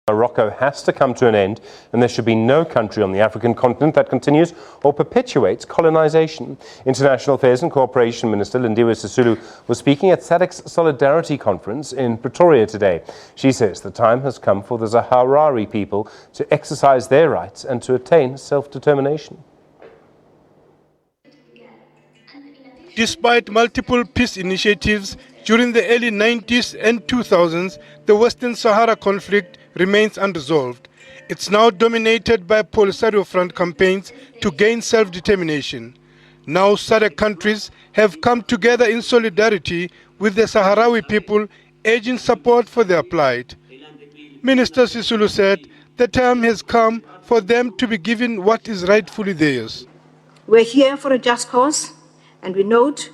Morocco has to come to an end, and there should be no country on the African continent that continues or perpetuates colonisation. International Affairs and Cooperation Minister Lindiwe Sisulu was speaking at SADC's Solidarity Conference in Pretoria today. She says the time has come for the Saharawi people to exercise their rights and to attain self-determination. Despite multiple peace initiatives during the early 90s and 2000s, the Western Sahara conflict remains unresolved. It's now dominated by Polisario Front campaigns to gain self-determination. Now SADC countries have come together in solidarity with the Saharawi people, urging support for their plight. Minister Sisulu said the time has come for them to be given what is rightfully theirs. We're here for a just cause, and we note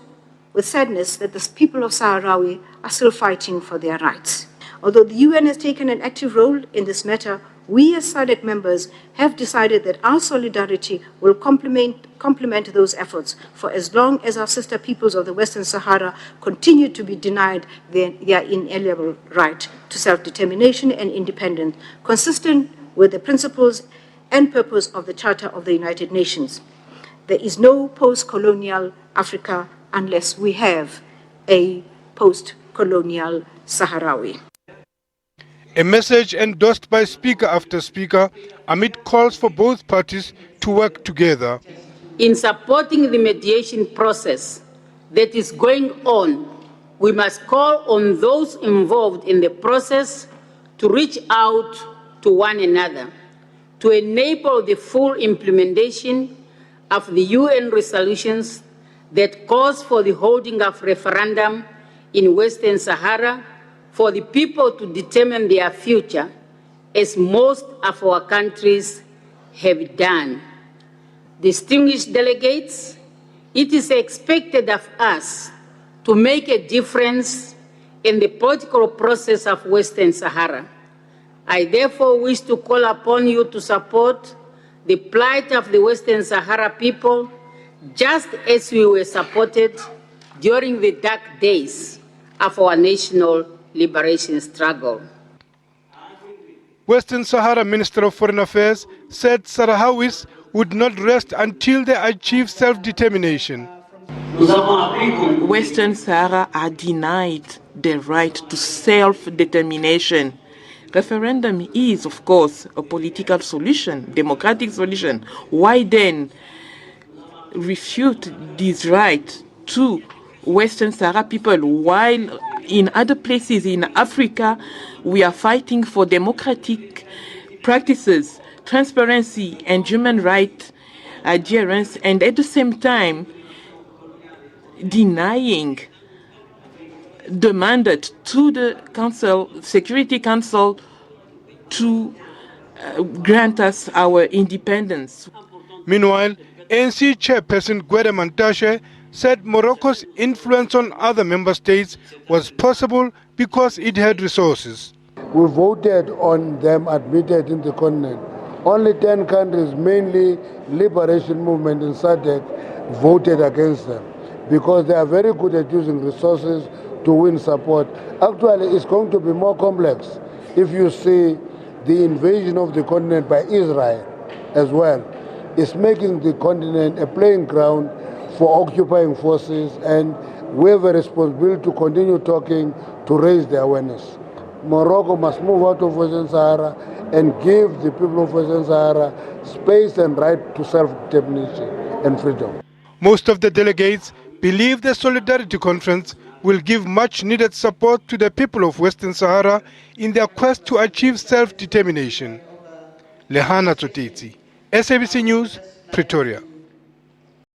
with sadness that the people of Saharawi are still fighting for their rights. Although the UN has taken an active role in this matter, we as SADC members have decided that our solidarity will complement those efforts for as long as our sister peoples of the Western Sahara continue to be denied their inalienable right to self-determination and independence, consistent with the principles and purpose of the Charter of the United Nations. There is no post-colonial Africa unless we have a post-colonial Saharawi. A message endorsed by speaker after speaker amid calls for both parties to work together. In supporting the mediation process that is going on, we must call on those involved in the process to reach out to one another to enable the full implementation of the UN resolutions that calls for the holding of referendum in Western Sahara for the people to determine their future, as most of our countries have done. Distinguished delegates, it is expected of us to make a difference in the political process of Western Sahara. I therefore wish to call upon you to support the plight of the Western Sahara people, just as we were supported during the dark days of our national liberation struggle. Western Sahara Minister of Foreign Affairs said Sahrawis would not rest until they achieve self-determination. Western Sahara are denied the right to self-determination. Referendum is, of course, a political solution, democratic solution. Why then refute this right to Western Sahara people while in other places in Africa we are fighting for democratic practices, transparency and human rights adherence, and at the same time denying the mandate to the Security Council to grant us our independence. Meanwhile, ANC chairperson Gwede Mantashe said Morocco's influence on other member states was possible because it had resources. We voted on them admitted in the continent. Only 10 countries, mainly liberation movement in SADC, voted against them because they are very good at using resources to win support. Actually, it's going to be more complex if you see the invasion of the continent by Israel as well. It's making the continent a playing ground for occupying forces, and we have a responsibility to continue talking to raise the awareness. Morocco must move out of Western Sahara and give the people of Western Sahara space and right to self-determination and freedom. Most of the delegates believe the Solidarity Conference will give much-needed support to the people of Western Sahara in their quest to achieve self-determination. Lehana Tsotitsi, SABC News, Pretoria.